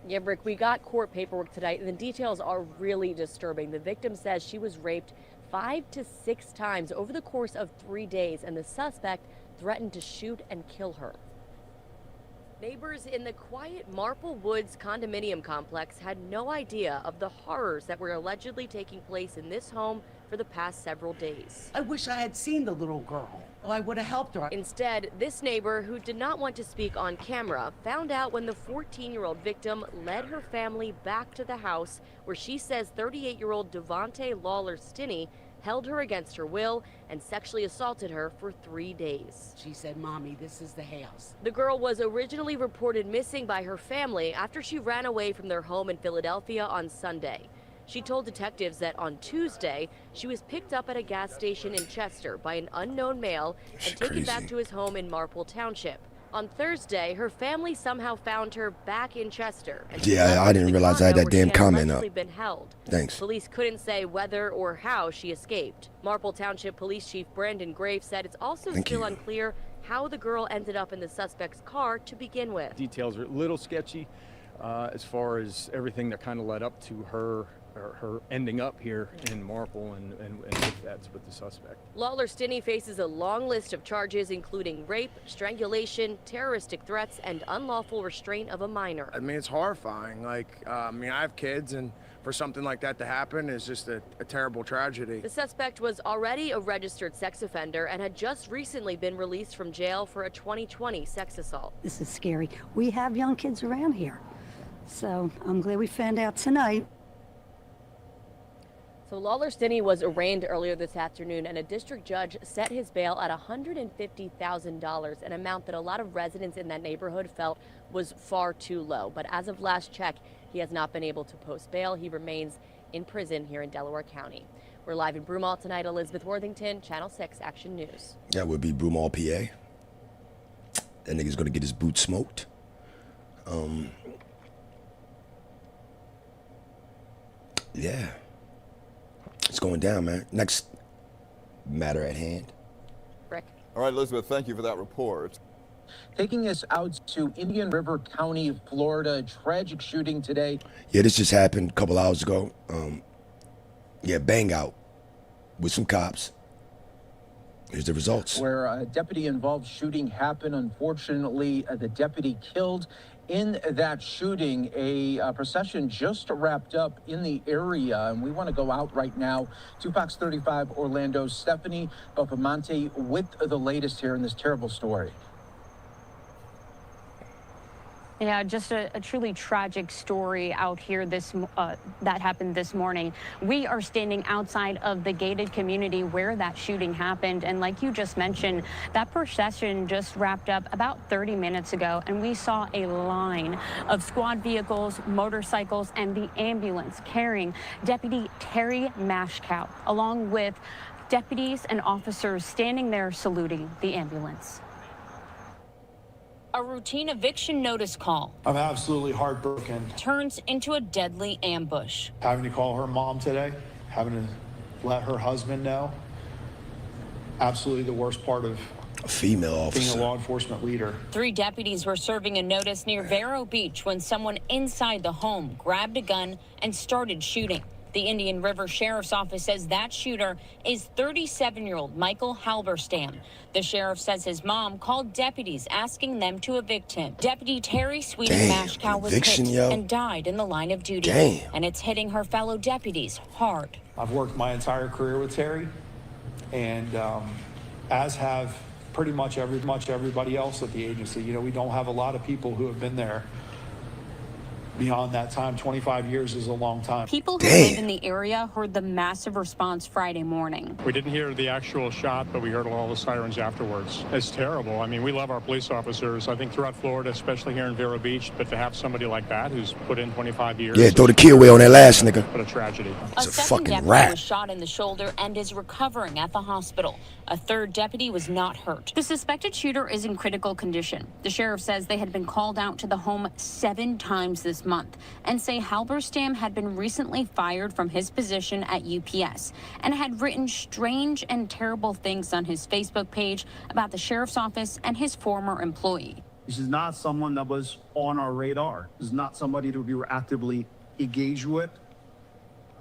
Yeah, Rick, we got court paperwork tonight, and the details are really disturbing. The victim says she was raped 5 to 6 times over the course of 3 days, and the suspect threatened to shoot and kill her. Neighbors in the quiet Marple Woods condominium complex had no idea of the horrors that were allegedly taking place in this home for the past several days. I wish I had seen the little girl. I would have helped her. Instead, this neighbor, who did not want to speak on camera, found out when the 14-year-old victim led her family back to the house where she says 38-year-old Devontae Lawler-Stinney held her against her will and sexually assaulted her for 3 days. She said, "Mommy, this is the house." The girl was originally reported missing by her family after she ran away from their home in Philadelphia on Sunday. She told detectives that on Tuesday, she was picked up at a gas station in Chester by an unknown male and taken back to his home in Marple Township. On Thursday, her family somehow found her back in Chester. Yeah, I didn't realize I had that damn comment up. Been held. Thanks. Police couldn't say whether or how she escaped. Marple Township Police Chief Brandon Graves said it's also still unclear how the girl ended up in the suspect's car to begin with. Details are a little sketchy as far as everything that kind of led up to her ending up here in Marple and that's with the suspect. Lawler-Stinney faces a long list of charges including rape, strangulation, terroristic threats, and unlawful restraint of a minor. I mean, it's horrifying. Like, I have kids, and for something like that to happen is just a terrible tragedy. The suspect was already a registered sex offender and had just recently been released from jail for a 2020 sex assault. This is scary. We have young kids around here, so I'm glad we found out tonight. So Lawler-Stinney was arraigned earlier this afternoon, and a district judge set his bail at $150,000, an amount that a lot of residents in that neighborhood felt was far too low. But as of last check, he has not been able to post bail. He remains in prison here in Delaware County. We're live in Broomall tonight. Elizabeth Worthington, Channel 6 Action News. That would be Broomall, PA. That nigga's gonna get his boot smoked. Yeah. It's going down, man. Next matter at hand. Rick. All right, Elizabeth, thank you for that report. Taking us out to Indian River County, Florida. Tragic shooting today. Yeah, this just happened a couple hours ago. Yeah, bang out with some cops. Here's the results. Where a deputy-involved shooting happened. Unfortunately, the deputy killed. In that shooting, a procession just wrapped up in the area, and we want to go out right now to Fox 35 Orlando. Stephanie Bopamonte with the latest here in this terrible story. Yeah, just a truly tragic story out here that happened this morning. We are standing outside of the gated community where that shooting happened. And like you just mentioned, that procession just wrapped up about 30 minutes ago. And we saw a line of squad vehicles, motorcycles, and the ambulance carrying Deputy Terry Mashkow, along with deputies and officers standing there saluting the ambulance. A routine eviction notice call. I'm absolutely heartbroken. Turns into a deadly ambush. Having to call her mom today, having to let her husband know. Absolutely the worst part of a female officer being a law enforcement leader. 3 deputies were serving a notice near Vero Beach when someone inside the home grabbed a gun and started shooting. The Indian River Sheriff's Office says that shooter is 37-year-old Michael Halberstam. The sheriff says his mom called deputies asking them to evict him. Deputy Terry Mashkow was hit and died in the line of duty. And it's hitting her fellow deputies hard. I've worked my entire career with Terry, and as have pretty much everybody else at the agency. You know, we don't have a lot of people who have been there beyond that time. 25 years is a long time. People who live in the area heard the massive response Friday morning. We didn't hear the actual shot, but we heard all the sirens afterwards. It's terrible. I mean, we love our police officers, I think throughout Florida, especially here in Vero Beach, but to have somebody like that who's put in 25 years. Yeah, throw the key away on that last nigga. What a tragedy. It's a fucking deputy rat. was shot in the shoulder and is recovering at the hospital. A 3rd deputy was not hurt. The suspected shooter is in critical condition. The sheriff says they had been called out to the home 7 times this month and say Halberstam had been recently fired from his position at UPS and had written strange and terrible things on his Facebook page about the sheriff's office and his former employee. This is not someone that was on our radar. This is not somebody that we were actively engaged with.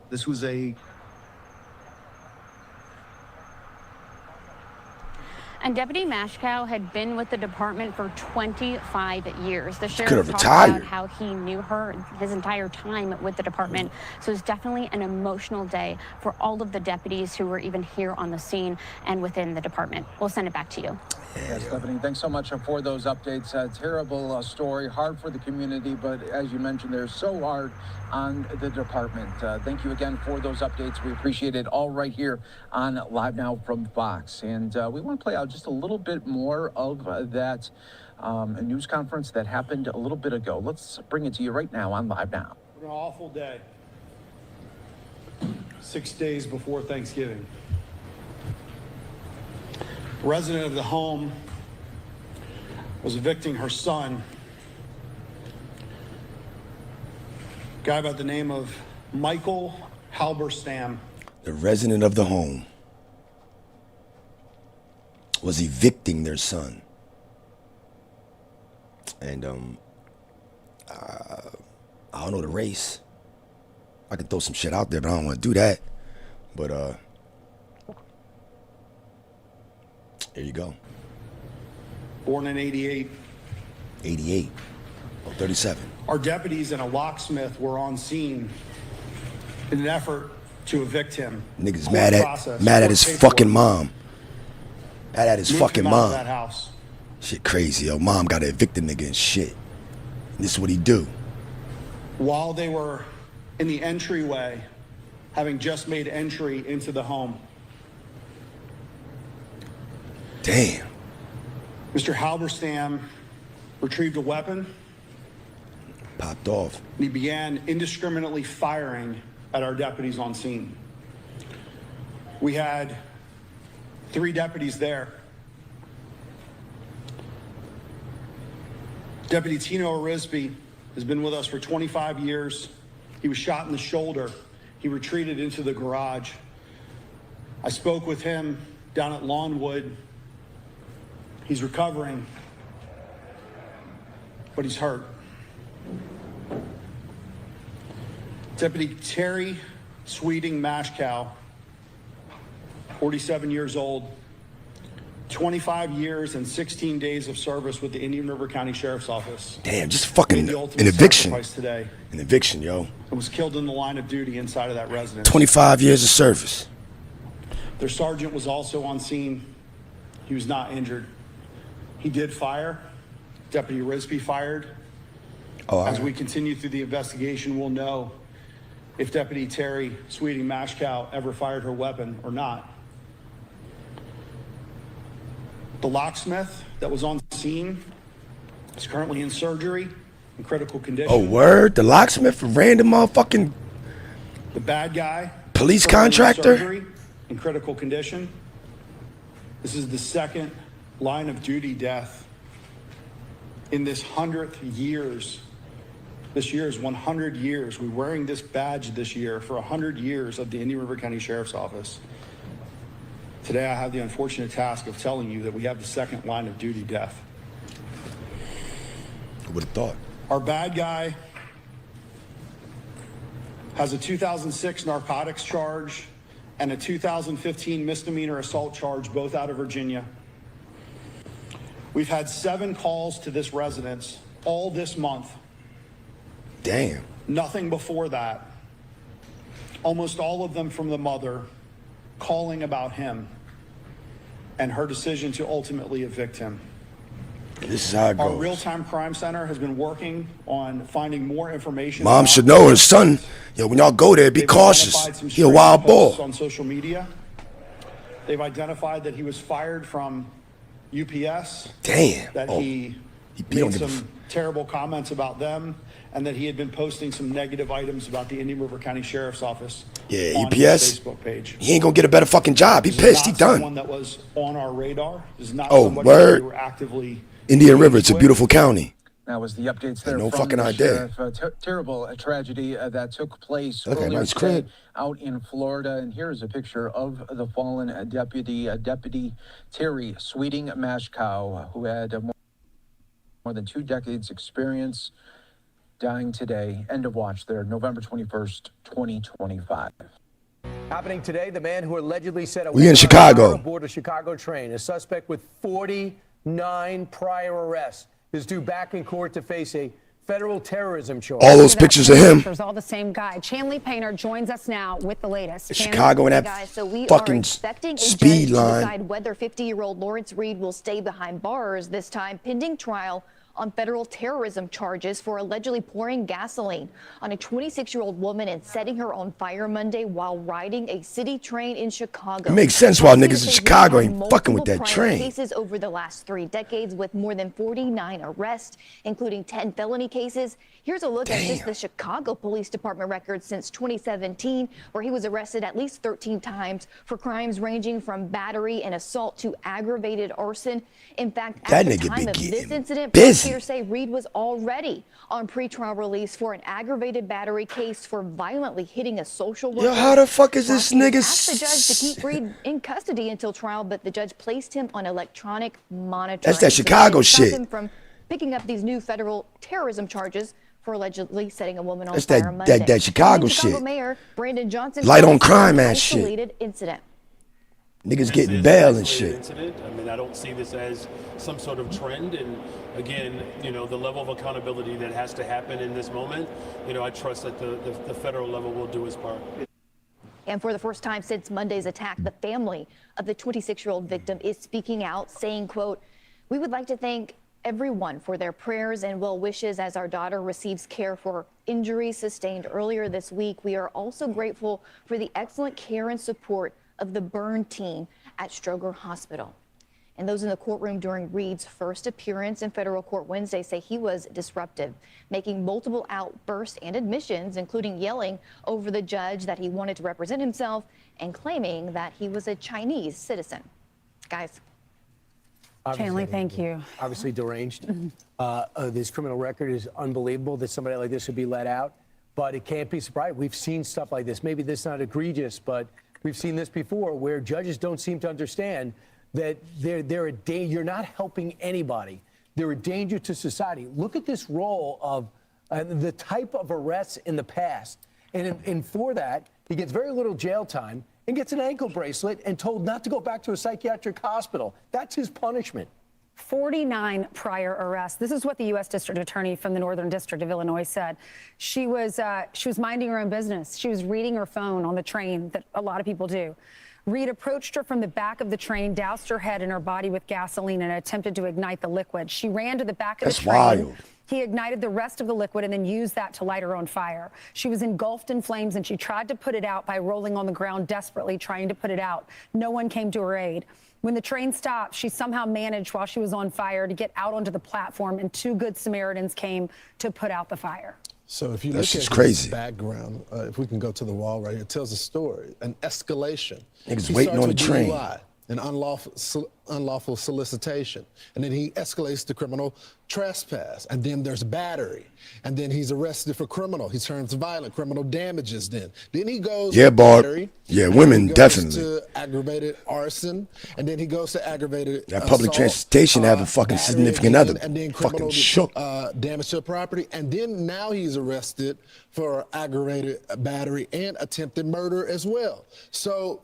This was a... And Deputy Mashkow had been with the department for 25 years. The could've sheriff talked retired. about how he knew her his entire time with the department. So it's definitely an emotional day for all of the deputies who were even here on the scene and within the department. We'll send it back to you. Yes, Stephanie, thanks so much for those updates. Terrible story, hard for the community, but as you mentioned, they're so hard on the department. Thank you again for those updates. We appreciate it all right here on Live Now from Fox. And we want to play out just a little bit more of that news conference that happened a little bit ago. Let's bring it to you right now on Live Now. An awful day. 6 days before Thanksgiving. A resident of the home was evicting her son. A guy by the name of Michael Halberstam. The resident of the home was evicting their son. And I don't know the race. I could throw some shit out there, but I don't want to do that. But there you go. Born in 88. 88. Oh, 37. Our deputies and a locksmith were on scene in an effort to evict him. Niggas Court process, mad at court his paperwork. fucking mom. Mad at his Moved fucking him out of mom. that house. Shit crazy, yo. Mom got to evict the nigga and shit. This is what he do. While they were in the entryway, having just made entry into the home, Damn. Mr. Halberstam retrieved a weapon Popped off. and he began indiscriminately firing at our deputies on scene. We had 3 deputies there. Deputy Tino Arisby has been with us for 25 years. He was shot in the shoulder. He retreated into the garage. I spoke with him down at Lawnwood. He's recovering, but he's hurt. Deputy Terry Sweeting Mashkow, 47 years old, 25 years and 16 days of service with the Indian River County Sheriff's Office. Damn, just fucking Made the an ultimate eviction. sacrifice today An eviction, yo. and was killed in the line of duty inside of that residence. 25 years of service. Their sergeant was also on scene. He was not injured. He did fire. Deputy Risby fired. Oh, all As right. we continue through the investigation, we'll know if Deputy Terry Sweeting Mashkow ever fired her weapon or not. The locksmith that was on scene is currently in surgery in critical condition. Oh, word? The locksmith, a random motherfucking The bad guy. police currently in contractor? surgery in critical condition. This is the second line of duty death in this 100th years. This year is 100 years. We're wearing this badge this year for 100 years of the Indian River County Sheriff's Office. Today, I have the unfortunate task of telling you that we have the second line of duty death. Who would have thought? Our bad guy has a 2006 narcotics charge and a 2015 misdemeanor assault charge, both out of Virginia. We've had 7 calls to this residence all this month. Damn. Nothing before that. Almost all of them from the mother calling about him and her decision to ultimately evict him. This is how it Our goes. real-time crime center has been working on finding more information. Mom about should know her son. Yo, when y'all go there, be They've cautious. identified some He a wild strange posts boy. on social media. They've identified that he was fired from UPS. Damn. That Oh, he don't made give a some terrible comments about them, and that he had been posting some negative items about the Indian River County Sheriff's Office. Yeah, on UPS. his Facebook page. He ain't gonna get a better fucking job. He This is pissed. He not done. Someone that was on our radar. This is not Oh, somebody word. that we were actively Indian River, it's a with. beautiful county. That was the updates there no from fucking the idea. sheriff. Terrible tragedy that took place Okay, earlier nice today crib. out in Florida. And here's a picture of the fallen deputy, Deputy Terry Sweeting Mashkow, who had more than 2 decades experience, dying today. End of watch there, November 21st, 2025. Happening today, the man who allegedly set a We in Chicago aboard a Chicago train, a suspect with 49 prior arrests, is due back in court to face a federal terrorism charge. All those pictures of him. All the same guy. Chanley Painter joins us now with the latest. Chicago and that Guys, so we fucking are expecting a speed judge line. to decide whether 50-year-old Lawrence Reed will stay behind bars this time, pending trial on federal terrorism charges for allegedly pouring gasoline on a 26-year-old woman and setting her on fire Monday while riding a city train in Chicago. It makes sense why niggas in Chicago ain't fucking with that train. Cases over the last 3 decades with more than 49 arrests, including 10 felony cases. Here's a look at just the Chicago Police Department records since 2017, where he was arrested at least 13 times for crimes ranging from battery and assault to aggravated arson. In fact, at the time of this incident, prosecutors say Reed was already on pretrial release for an aggravated battery case for violently hitting a social worker. Yo, how the fuck is this nigga? Asked the judge to keep Reed in custody until trial, but the judge placed him on electronic monitoring. That's that Chicago to stop shit. him from picking up these new federal terrorism charges for allegedly setting a woman on That's fire that- Monday. that Chicago Chicago shit. Mayor Brandon Johnson Light on said it's crime an ass shit. isolated incident. Niggas getting bail and shit. Incident. I mean, I don't see this as some sort of trend. And again, you know, the level of accountability that has to happen in this moment, you know, I trust that the federal level will do its part. And for the first time since Monday's attack, the family of the 26-year-old victim is speaking out, saying, quote, "We would like to thank everyone for their prayers and well wishes as our daughter receives care for injuries sustained earlier this week. We are also grateful for the excellent care and support of the burn team at Stroger Hospital." And those in the courtroom during Reed's first appearance in federal court Wednesday say he was disruptive, making multiple outbursts and admissions, including yelling over the judge that he wanted to represent himself and claiming that he was a Chinese citizen. Guys. Chanley, thank you. Obviously deranged. This criminal record is unbelievable that somebody like this would be let out, but it can't be surprised. We've seen stuff like this. Maybe this is not egregious, but we've seen this before where judges don't seem to understand that you're not helping anybody. They're a danger to society. Look at this role of the type of arrests in the past. And for that, he gets very little jail time and gets an ankle bracelet and told not to go back to a psychiatric hospital. That's his punishment. 49 prior arrests. This is what the U.S. District Attorney from the Northern District of Illinois said. She was minding her own business. She was reading her phone on the train, that a lot of people do. Reed approached her from the back of the train, doused her head and her body with gasoline, and attempted to ignite the liquid. She ran to the back of the train. Wild. He ignited the rest of the liquid and then used that to light her on fire. She was engulfed in flames, and she tried to put it out by rolling on the ground, desperately trying to put it out. No one came to her aid. When the train stopped, she somehow managed, while she was on fire, to get out onto the platform, and 2 good Samaritans came to put out the fire. So if you That's look just at crazy. his background, if we can go to the wall right here, it tells a story, an escalation. Niggas He waiting starts on the with train. DUI, an unlawful solicitation, and then he escalates to criminal trespass, and then there's battery, and then he's arrested for criminal. He turns violent, criminal damages. Then he goes to Barb. battery. Yeah, and women he goes definitely. to aggravated arson, and then he goes to aggravated That public assault, transportation have a fucking battery significant again, other. and then Fucking criminal shook. damage to property, and then now he's arrested for aggravated battery and attempted murder as well. So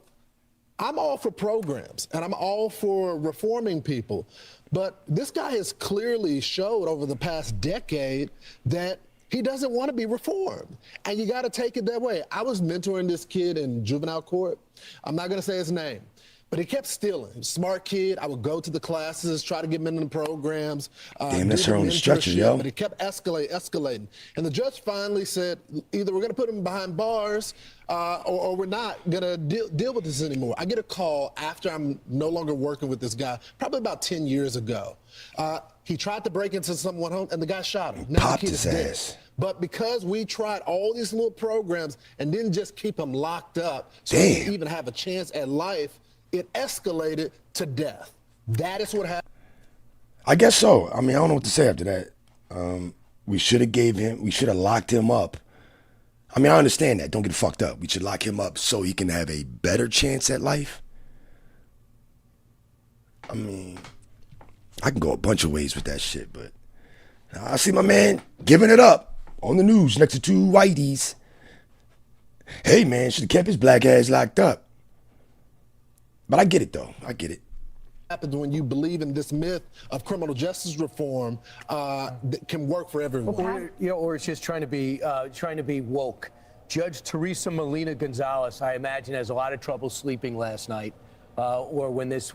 I'm all for programs and I'm all for reforming people, but this guy has clearly showed over the past decade that he doesn't want to be reformed, and you got to take it that way. I was mentoring this kid in juvenile court. I'm not going to say his name, but he kept stealing. Smart kid. I would go to the classes, try to get him into the programs. Damn, that's do her the on the stretcher, mentorship, yo. But he kept escalating. And the judge finally said, either we're going to put him behind bars or we're not going to deal with this anymore. I get a call after I'm no longer working with this guy, probably about 10 years ago. He tried to break into someone's home, and the guy shot him. Now Popped the kid his is dead. ass. But because we tried all these little programs and didn't just keep him locked up so he didn't even have a chance at life, it escalated to death. That is what happened. I guess so. I mean, I don't know what to say after that. We should have locked him up. I mean, I understand that. Don't get fucked up. We should lock him up so he can have a better chance at life. I mean, I can go a bunch of ways with that shit, but I see my man giving it up on the news next to two whiteys. Hey, man, should have kept his black ass locked up. But I get it, though. I get it. Happens when you believe in this myth of criminal justice reform that can work for everyone. Or it's just trying to be woke. Judge Teresa Molina Gonzalez, I imagine, has a lot of trouble sleeping last night, or when this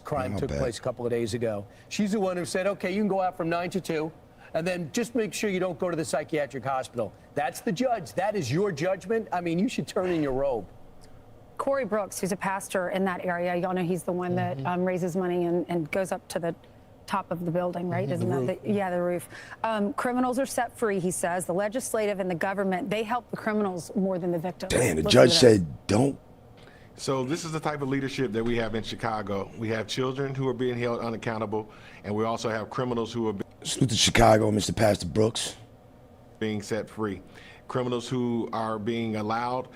crime took place a couple of days ago. She's the one who said, okay, you can go out from 9 to 2, and then just make sure you don't go to the psychiatric hospital. That's the judge. That is your judgment. I mean, you should turn in your robe. Corey Brooks, who's a pastor in that area, y'all know he's the one that raises money and goes up to the top of the building, right? Isn't that the roof? Criminals are set free, he says. The legislative and the government, they help the criminals more than the victims. Damn, the judge said don't. So this is the type of leadership that we have in Chicago. We have children who are being held unaccountable, and we also have criminals who are Salute to Chicago, Mr. Pastor Brooks. being set free. Criminals who are being allowed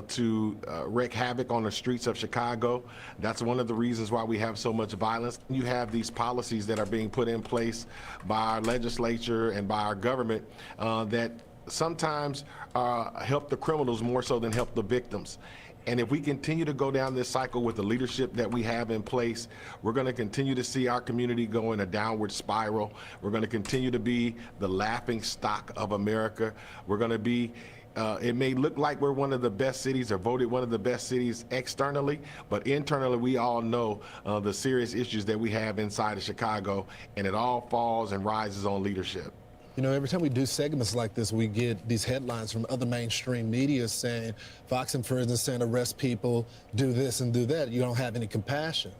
to wreak havoc on the streets of Chicago. That's one of the reasons why we have so much violence. You have these policies that are being put in place by our legislature and by our government that sometimes help the criminals more so than help the victims. And if we continue to go down this cycle with the leadership that we have in place, we're going to continue to see our community go in a downward spiral. We're going to continue to be the laughing stock of America. We're going to be, it may look like we're one of the best cities or voted one of the best cities externally, but internally we all know the serious issues that we have inside of Chicago, and it all falls and rises on leadership. You know, every time we do segments like this, we get these headlines from other mainstream media saying, Fox and Friends is saying arrest people, do this and do that. You don't have any compassion.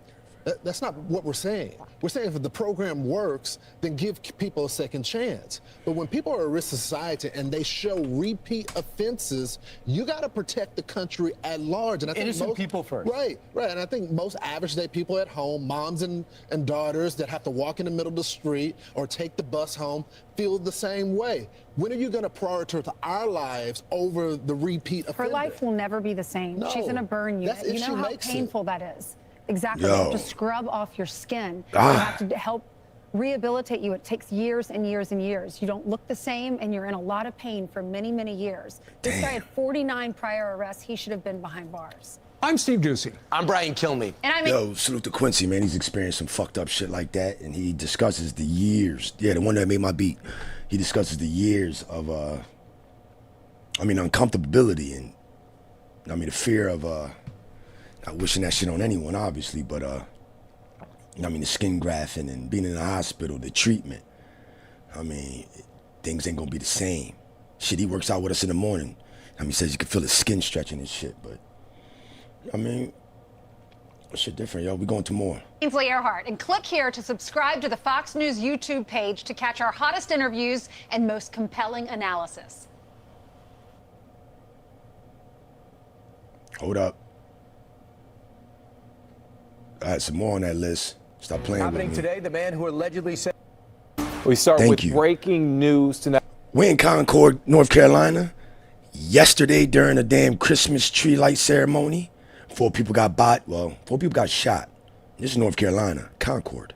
That's not what we're saying. We're saying if the program works, then give people a second chance. But when people are at risk of society and they show repeat offenses, you got to protect the country at large. And I think Innocent people first. Right. And I think most average day people at home, moms and daughters that have to walk in the middle of the street or take the bus home, feel the same way. When are you going to prioritize our lives over the repeat offender? Her life will never be the same. No. She's in a burn unit. That's if You she know how makes it. painful that is. Exactly. Yo. You have to scrub off your skin. You have to help rehabilitate you. It takes years and years and years. You don't look the same, and you're in a lot of pain for many, many years. This guy had 49 prior arrests. He should have been behind bars. I'm Steve Ducey. I'm Brian Kilmeade. And I'm Yo, salute to Quincy, man. He's experienced some fucked up shit like that, and he discusses the years. Yeah, the one that made my beat. He discusses the years of, uncomfortability and, the fear of, not wishing that shit on anyone, obviously, but, the skin grafting and being in the hospital, the treatment. Things ain't gonna be the same. Shit, he works out with us in the morning. He says you can feel his skin stretching and shit, but, shit different, yo. We going to more. Ainsley Earhart, and click here to subscribe to the Fox News YouTube page to catch our hottest interviews and most compelling analysis. Hold up. I had some more on that list. Stop playing with me. Happening today, the man who allegedly said. We start Thank with you. breaking news tonight. We're in Concord, North Carolina. Yesterday, during a damn Christmas tree light ceremony, 4 people got 4 people got shot. This is North Carolina, Concord.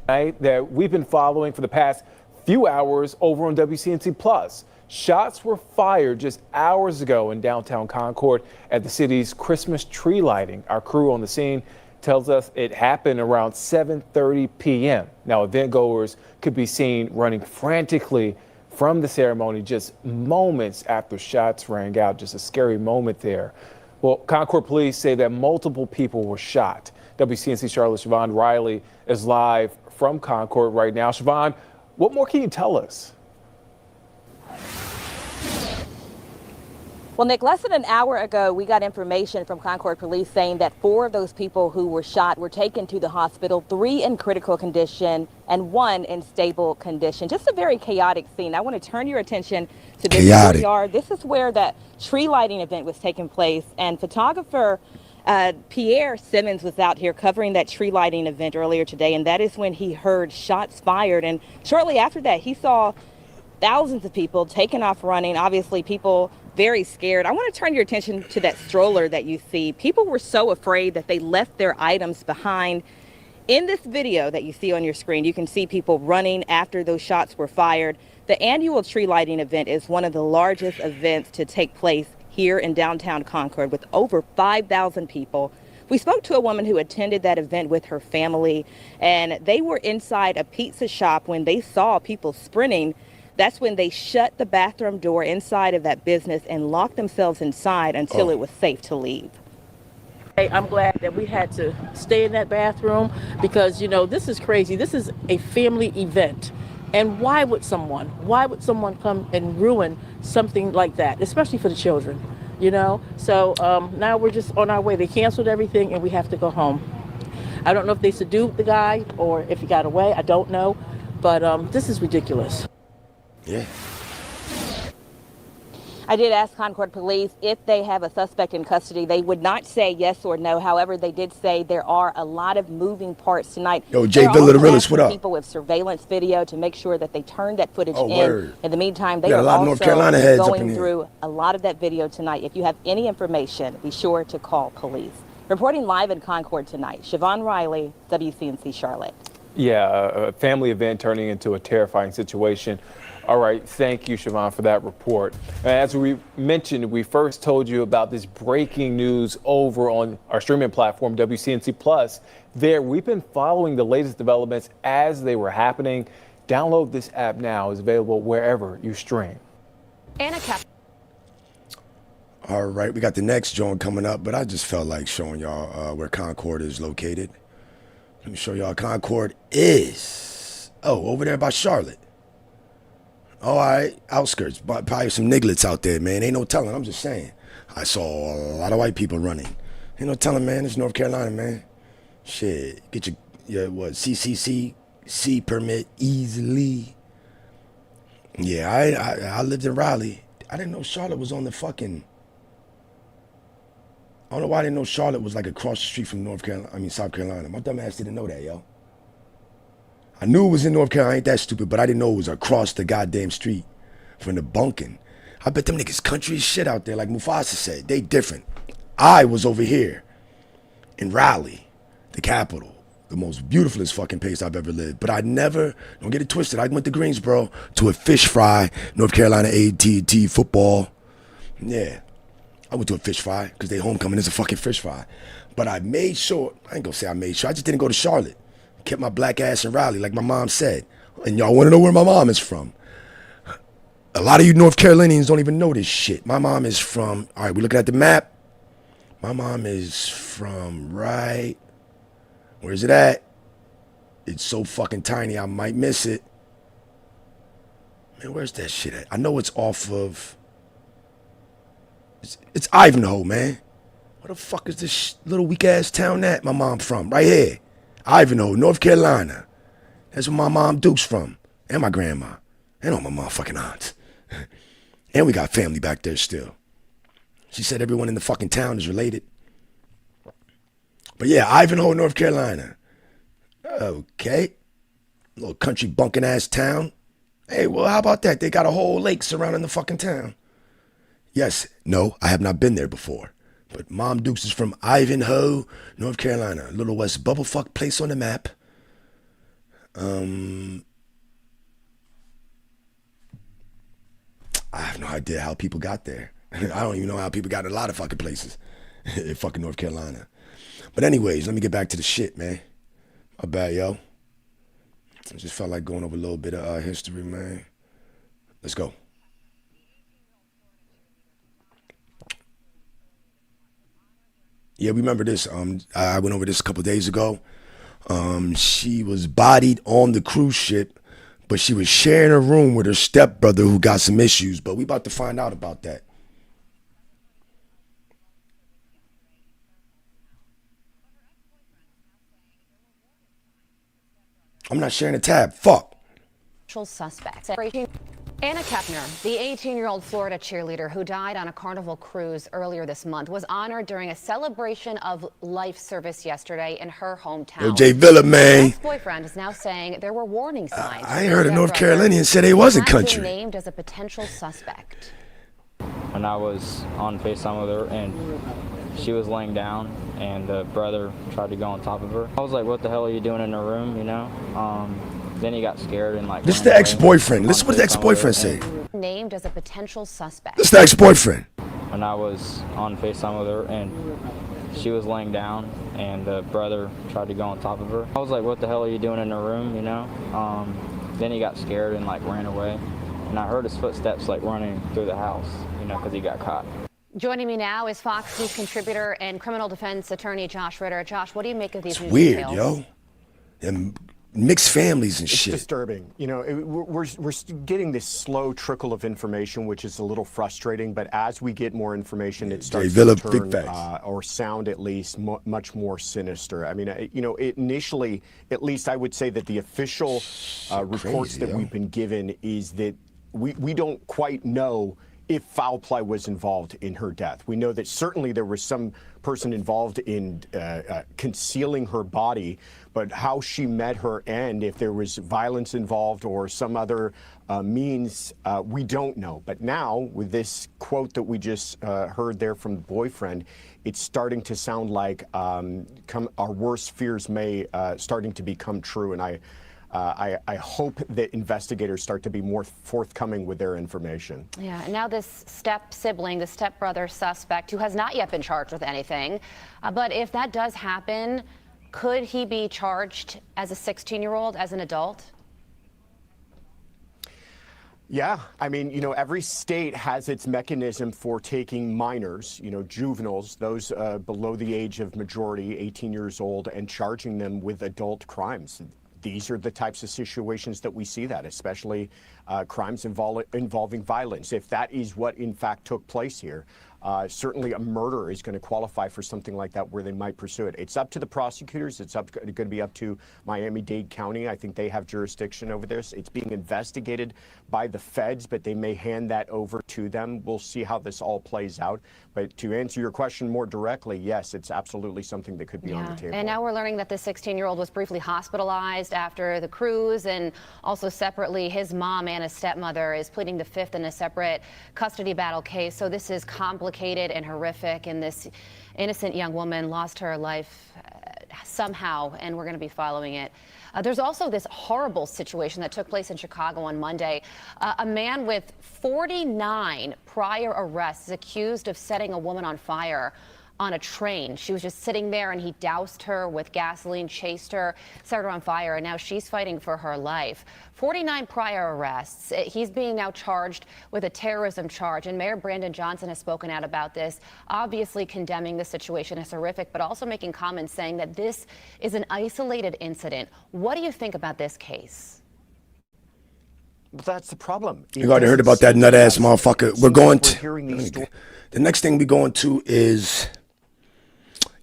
That we've been following for the past few hours over on WCNC Plus. Shots were fired just hours ago in downtown Concord at the city's Christmas tree lighting. Our crew on the scene tells us it happened around 7:30 p.m. Now, event goers could be seen running frantically from the ceremony just moments after shots rang out. Just a scary moment there. Well, Concord police say that multiple people were shot. WCNC Charlotte Siobhan Riley is live from Concord right now. Siobhan, what more can you tell us? Well, Nick, less than an hour ago, we got information from Concord police saying that 4 of those people who were shot were taken to the hospital, 3 in critical condition and 1 in stable condition. Just a very chaotic scene. I want to turn your attention to this courtyard. This is where that tree lighting event was taking place, and photographer Pierre Simmons was out here covering that tree lighting event earlier today, and that is when he heard shots fired. And shortly after that, he saw thousands of people taking off running. Obviously, people very scared. I want to turn your attention to that stroller that you see. People were so afraid that they left their items behind In this video that you see on your screen, you can see people running after those shots were fired. The annual tree lighting event is one of the largest events to take place here in downtown Concord with over 5,000 people. We spoke to a woman who attended that event with her family, and they were inside a pizza shop when they saw people sprinting. That's when they shut the bathroom door inside of that business and locked themselves inside until it was safe to leave. I'm glad that we had to stay in that bathroom because, you know, this is crazy. This is a family event. And why would someone come and ruin something like that, especially for the children, you know? So now we're just on our way. They canceled everything and we have to go home. I don't know if they subdued the guy or if he got away. I don't know. But this is ridiculous. Yeah. I did ask Concord Police if they have a suspect in custody. They would not say yes or no. However, they did say there are a lot of moving parts tonight. Yo, Jay Villa, the realest, what up? People with surveillance video to make sure that they turn that footage in. Word. In the meantime, they got are a lot of North Carolina heads up in going here. through a lot of that video tonight. If you have any information, be sure to call police. Reporting live in Concord tonight, Siobhan Riley, WCNC Charlotte. Yeah, a family event turning into a terrifying situation. All right, thank you, Siobhan, for that report. As we mentioned, we first told you about this breaking news over on our streaming platform, WCNC Plus. There, we've been following the latest developments as they were happening. Download this app now. It's available wherever you stream. Anna Cap. All right, we got the next joint coming up, but I just felt like showing y'all where Concord is located. Let me show y'all. Concord is, over there by Charlotte. All right, outskirts, but probably some nigglets out there, man. Ain't no telling. I'm just saying. I saw a lot of white people running. Ain't no telling, man. It's North Carolina, man. Shit, get your CCC permit easily. Yeah, I lived in Raleigh. I didn't know Charlotte was on the fucking. I don't know why I didn't know Charlotte was like across the street from South Carolina. My dumb ass didn't know that, yo. I knew it was in North Carolina. I ain't that stupid, but I didn't know it was across the goddamn street from the bunking. I bet them niggas country as shit out there, like Mufasa said. They different. I was over here in Raleigh, the capital, the most beautifulest fucking place I've ever lived. But I never, don't get it twisted, I went to Greensboro to a fish fry, North Carolina A&T football. Yeah, I went to a fish fry because they homecoming is a fucking fish fry. But I made sure, I ain't gonna say I made sure, I just didn't go to Charlotte. Kept my black ass in Raleigh, like my mom said. And y'all want to know where my mom is from? A lot of you North Carolinians don't even know this shit. My mom is from, all right, we're looking at the map. My mom is from right, where's it at? It's so fucking tiny, I might miss it. Man, where's that shit at? I know it's off of, it's Ivanhoe, man. Where the fuck is this little weak ass town at my mom from? Right here. Ivanhoe, North Carolina. That's where my mom Duke's from. And my grandma. And all my motherfucking aunts. And we got family back there still. She said everyone in the fucking town is related. But yeah, Ivanhoe, North Carolina. Okay. Little country bunking ass town. Hey, well, how about that? They got a whole lake surrounding the fucking town. Yes, no, I have not been there before. But Mom Dukes is from Ivanhoe, North Carolina. Little West bubblefuck place on the map. I have no idea how people got there. I don't even know how people got a lot of fucking places in fucking North Carolina. But anyways, let me get back to the shit, man. My bad, yo. I just felt like going over a little bit of history, man. Let's go. Yeah, remember this. I went over this a couple days ago. She was bodied on the cruise ship, but she was sharing a room with her stepbrother who got some issues. But we about to find out about that. I'm not sharing a tab. Fuck. Suspect. Anna Kepner, the 18-year-old Florida cheerleader who died on a Carnival cruise earlier this month, was honored during a celebration of life service yesterday in her hometown. Yo, Jay Villa, man. Her ex-boyfriend is now saying there were warning signs. I ain't heard a North Carolinian say they wasn't country. Named as a potential suspect. And I was on FaceTime with her, and she was laying down and the brother tried to go on top of her. I was like, what the hell are you doing in her room, you know? Then he got scared and like. This is the ex-boyfriend. Listen what the ex-boyfriend say. Named as a potential suspect. This is the ex-boyfriend. And I was on FaceTime with her and she was laying down and the brother tried to go on top of her. I was like, what the hell are you doing in her room, you know? Then he got scared and like ran away. And I heard his footsteps like running through the house, you know, because he got caught. Joining me now is Fox News contributor and criminal defense attorney Josh Ritter. Josh, what do you make of these news Weird, details? yo. And mixed families and shit. It's disturbing. You know, we're getting this slow trickle of information, which is a little frustrating. But as we get more information, it starts to turn, or sound at least, much more sinister. I mean, you know, initially, at least I would say that the official reports that we've been given is that we don't quite know if foul play was involved in her death. We know that certainly there was some person involved in concealing her body, but how she met her end, if there was violence involved or some other means, we don't know. But now, with this quote that we just heard there from the boyfriend, it's starting to sound like our worst fears may starting to become true. And I hope that investigators start to be more forthcoming with their information. Yeah, and now this step-sibling, the stepbrother suspect, who has not yet been charged with anything, but if that does happen, could he be charged as a 16-year-old, as an adult? Yeah, I mean, you know, every state has its mechanism for taking minors, you know, juveniles, those below the age of majority, 18 years old, and charging them with adult crimes. These are the types of situations that we see that, especially crimes involving violence. If that is what in fact took place here, certainly a murder is going to qualify for something like that where they might pursue it. It's up to the prosecutors. It's going to be up to Miami-Dade County. I think they have jurisdiction over this. It's being investigated by the feds, but they may hand that over to them. We'll see how this all plays out. But to answer your question more directly, yes, it's absolutely something that could be on the table. And now we're learning that the 16-year-old was briefly hospitalized after the cruise, and also separately, his mom and his stepmother is pleading the fifth in a separate custody battle case. So this is complicated and horrific, and this innocent young woman lost her life somehow, and we're going to be following it. There's also this horrible situation that took place in Chicago on Monday. A man with 49 prior arrests is accused of setting a woman on fire on a train. She was just sitting there and he doused her with gasoline, chased her, set her on fire, and now she's fighting for her life. 49 prior arrests. He's being now charged with a terrorism charge, and Mayor Brandon Johnson has spoken out about this, obviously condemning the situation as horrific, but also making comments saying that this is an isolated incident. What do you think about this case? But that's the problem. You already heard about that nut ass motherfucker. We're going to the next thing we're going to is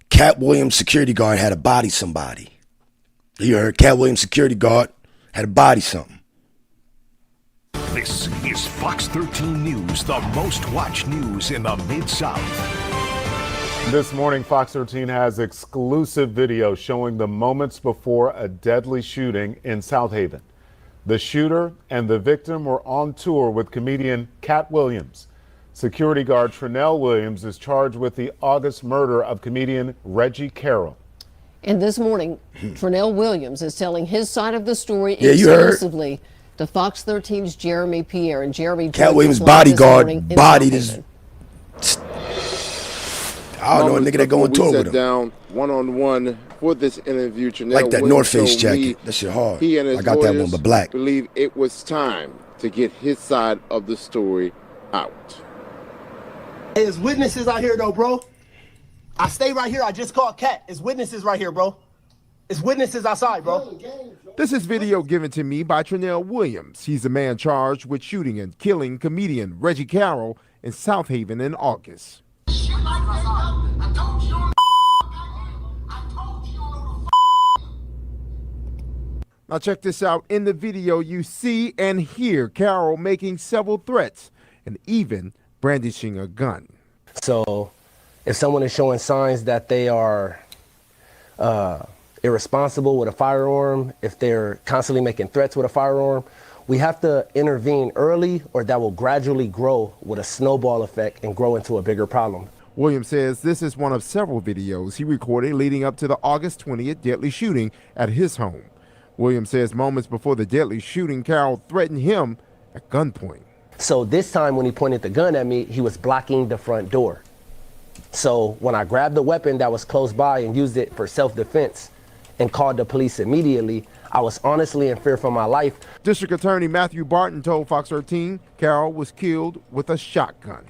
Cat Williams security guard had to body somebody. You heard Cat Williams security guard had to body something. This is Fox 13 News, the most watched news in the Mid-South. This morning, Fox 13 has exclusive video showing the moments before a deadly shooting in South Haven. The shooter and the victim were on tour with comedian Cat Williams. Security guard Trinell Williams is charged with the August murder of comedian Reggie Carroll. And this morning, Trinell Williams is telling his side of the story exclusively to Fox 13's Jeremy Pierre. And Jeremy, Cat Williams' bodyguard bodied his. I don't know a nigga that go on tour with him. Down one-on-one for this interview. Trinell Like that Williams North Face told me jacket. That shit hard. He and his I got that one, lawyers but black. believe it was time to get his side of the story out. There's witnesses out here, though, bro. I stay right here. I just called Cat. It's witnesses right here, bro. It's witnesses outside, bro. This is video given to me by Trinell Williams. He's the man charged with shooting and killing comedian Reggie Carroll in South Haven in August. Now check this out. In the video, you see and hear Carroll making several threats and even brandishing a gun. So if someone is showing signs that they are irresponsible with a firearm, if they're constantly making threats with a firearm, we have to intervene early, or that will gradually grow with a snowball effect and grow into a bigger problem. Williams says this is one of several videos he recorded leading up to the August 20th deadly shooting at his home. Williams says moments before the deadly shooting, Carroll threatened him at gunpoint. So this time when he pointed the gun at me, he was blocking the front door. So when I grabbed the weapon that was close by and used it for self-defense and called the police immediately, I was honestly in fear for my life. District Attorney Matthew Barton told Fox 13 Carroll was killed with a shotgun.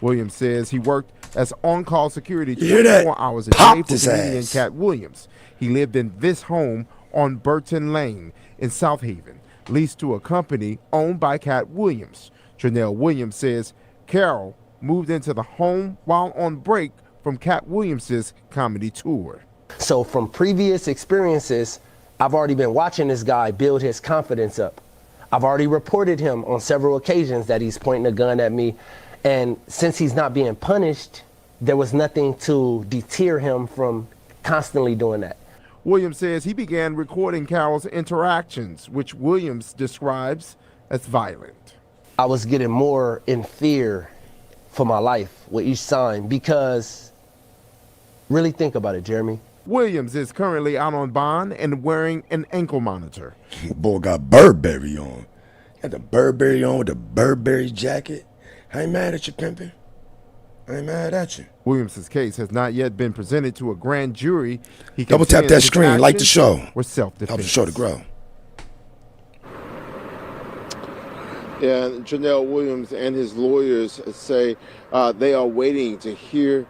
Williams says he worked as on-call security 24 hours a day for comedian Cat Williams. He lived in this home on Burton Lane in South Haven, leased to a company owned by Cat Williams. Trinell Williams says Carroll moved into the home while on break from Cat Williams's comedy tour. So from previous experiences, I've already been watching this guy build his confidence up. I've already reported him on several occasions that he's pointing a gun at me. And since he's not being punished, there was nothing to deter him from constantly doing that. Williams says he began recording Carroll's interactions, which Williams describes as violent. I was getting more in fear for my life with each sign because, really think about it, Jeremy. Williams is currently out on bond and wearing an ankle monitor. Boy got Burberry on. Got the Burberry on with the Burberry jacket. I ain't mad at you, pimpin'. I ain't mad at you. Williams's case has not yet been presented to a grand jury. He double tap that screen, like the show. Or self-defense. Help the show to grow. Yeah, Janelle Williams and his lawyers say they are waiting to hear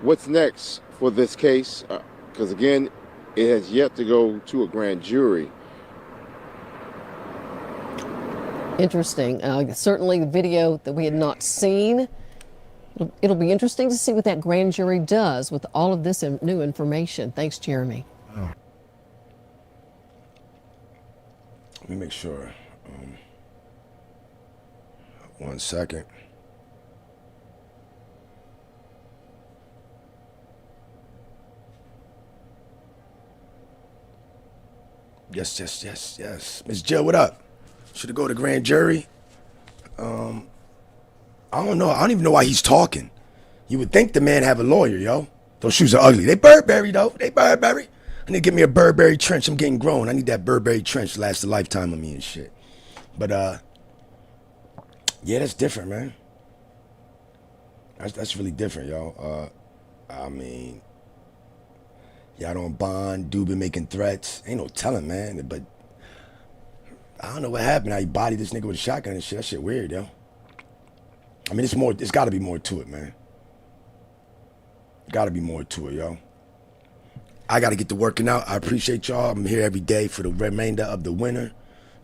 what's next for this case, because again, it has yet to go to a grand jury. Interesting. Certainly the video that we had not seen. It'll be interesting to see what that grand jury does with all of this new information. Thanks, Jeremy. Let me make sure. 1 second. Yes. Miss Jill, what up? Should it go to grand jury? I don't know. I don't even know why he's talking. You would think the man have a lawyer, yo. Those shoes are ugly. They Burberry, though. They Burberry. I need to get me a Burberry trench. I'm getting grown. I need that Burberry trench to last a lifetime of me and shit. But, yeah, that's different, man. That's really different, yo. I mean, y'all don't bond. Dude been making threats. Ain't no telling, man. But I don't know what happened. How he bodied this nigga with a shotgun and shit. That shit weird, yo. I mean, it's got to be more to it, man. Got to be more to it, yo. I got to get to working out. I appreciate y'all. I'm here every day for the remainder of the winter.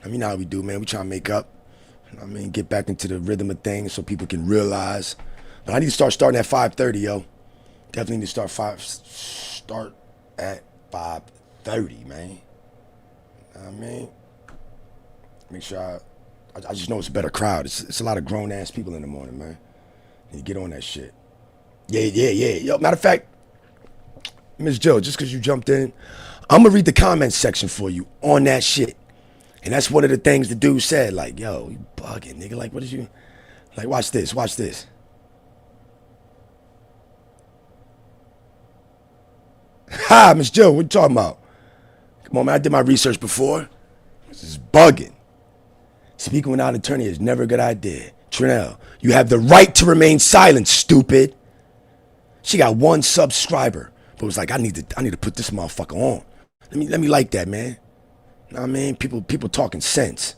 I mean, you know how we do, man. We try to make up. I mean, get back into the rhythm of things so people can realize. But I need to starting at 5:30, yo. Definitely need to start at 5:30, man. I mean, make sure I just know it's a better crowd. It's a lot of grown-ass people in the morning, man. And you get on that shit. Yeah. Yo, matter of fact, Ms. Jill, just because you jumped in, I'm going to read the comments section for you on that shit. And that's one of the things the dude said, like, yo, you bugging, nigga. Like, what did you... Like, watch this. Ha, Ms. Jill, what you talking about? Come on, man, I did my research before. This is bugging. Speaking without an attorney is never a good idea. Trinell, you have the right to remain silent, stupid. She got 1 subscriber, but was like, I need to put this motherfucker on. Let me like that, man. Know what I mean? People talking sense.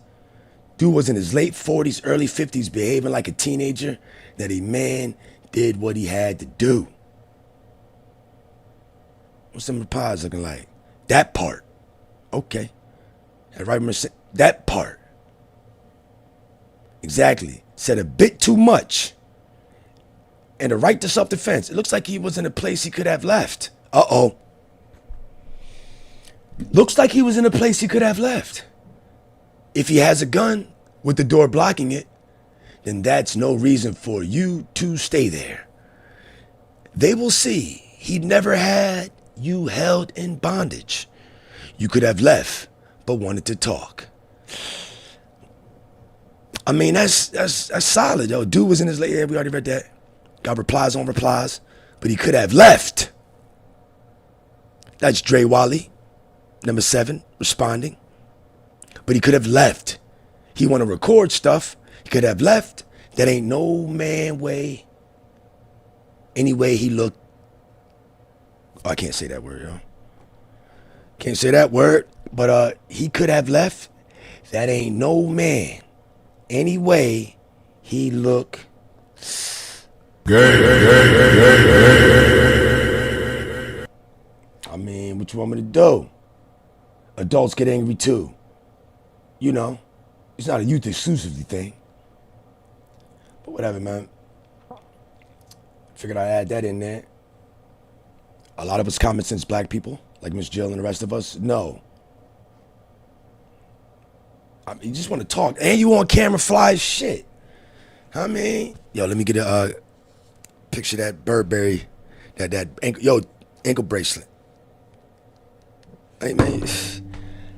Dude was in his late 40s, early 50s, behaving like a teenager. That a man did what he had to do. What's some replies looking like? That part. Okay. That part. Exactly. Said a bit too much. And the right to self-defense. It looks like he was in a place he could have left. Uh-oh. Looks like he was in a place he could have left. If he has a gun with the door blocking it, then that's no reason for you to stay there. They will see he never had you held in bondage. You could have left, but wanted to talk. I mean, that's solid, yo. Dude was in his late, yeah, we already read that. Got replies on replies. but he could have left. That's Dre Wally, number 7, responding. But he could have left. He want to record stuff. He could have left. That ain't no man way. Any way he looked. Oh, I can't say that word, yo. Can't say that word. But he could have left. That ain't no man. Any way he look. I mean, what you want me to do? Adults get angry too. You know, it's not a youth exclusively thing. But whatever, man. Figured I'd add that in there. A lot of us common sense black people, like Miss Jill and the rest of us, no. I mean, you just want to talk. And you on camera fly as shit. I mean, yo, let me get a picture of that Burberry, that ankle bracelet. Hey, man,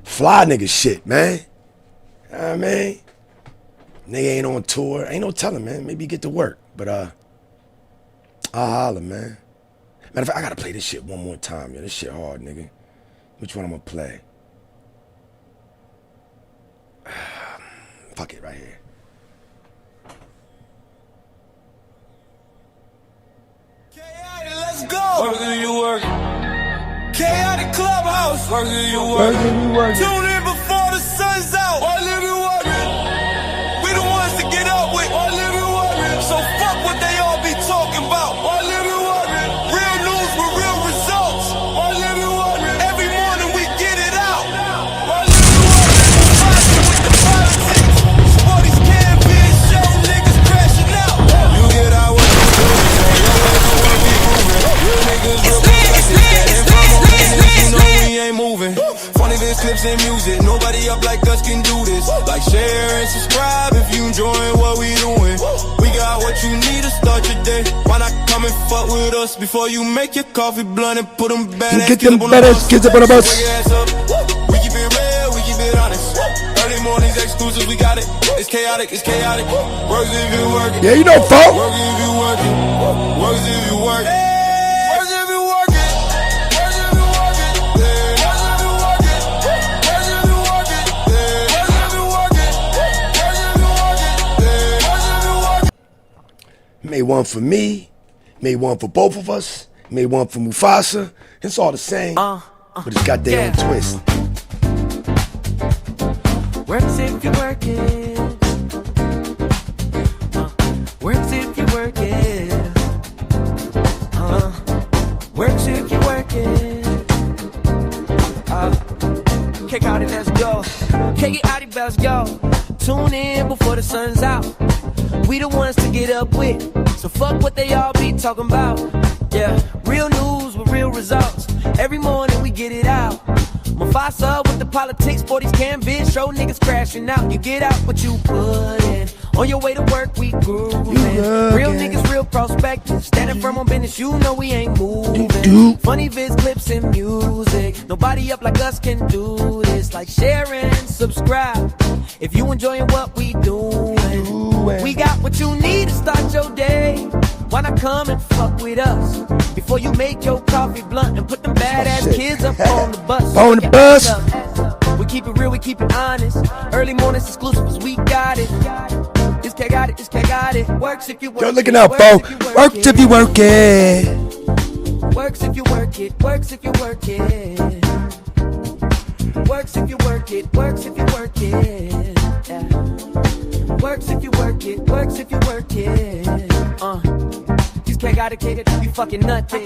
fly nigga shit, man. I mean, nigga ain't on tour. Ain't no telling, man. Maybe you get to work. But I'll holler, man. Matter of fact, I gotta play this shit one more time, yo. This shit hard, nigga. Which one I'm gonna play? Fuck it, right here. Let's go. Work if you work. Chaotic clubhouse. Work if you work. Tune in before the sun's out. All live you working. We the ones to get up with. All live you working. So fuck what they all be talking about. All live you working. Real news with real results. All live you working. Every morning we get it out. All live you working. Rockin' with the politics. Sporties can't be a show. Niggas crashing out. You get out what you do. Real niggas real you know we ain't moving. Funny this clips and music. Nobody up like us can do this. Like, share and subscribe if you enjoying what we doing. We got what you need to start your day. Why not come and fuck with us before you make your coffee blunt and put them badass kids up on the bus. We keep it real, we keep it honest. Early mornings exclusives, we got it. It's chaotic, it's chaotic. Works if you working. Yeah, you know, folk. Works if you working. Works if you working. Made one for me, made one for both of us, made one for Mufasa. It's all the same, but it's got their own twist. Works if you work it. Works if you work it. Works if you work it. Kick out it, let's go. Kick it out it, let's go. Tune in before the sun's out. We the ones to get up with. So fuck what they all be talking about. Yeah, real news with real results. Every morning we get it out. Mufasa with the politics, 40s canvas, show niggas crashing out. You get out what you put in. On your way to work, we grooving. Real niggas, real prospectors. Standing firm on business, you know we ain't moving. Funny vids, clips, and music. Nobody up like us can do this. Like, share and subscribe if you enjoying what we doing. We got what you need to start your day. Why not come and fuck with us before you make your coffee blunt and put them badass kids up on the bus? On the bus. We keep it real, we keep it honest. Early mornings exclusives, we got it. It's got it, it's got it. Works if you work. Yo, looking out, folks. Works if you work it. Works if you work it. Works if you work it. Works if you work it. Works if you work it. Yeah. Works if you work it. Works if you work it. Just got it, you fucking nutty.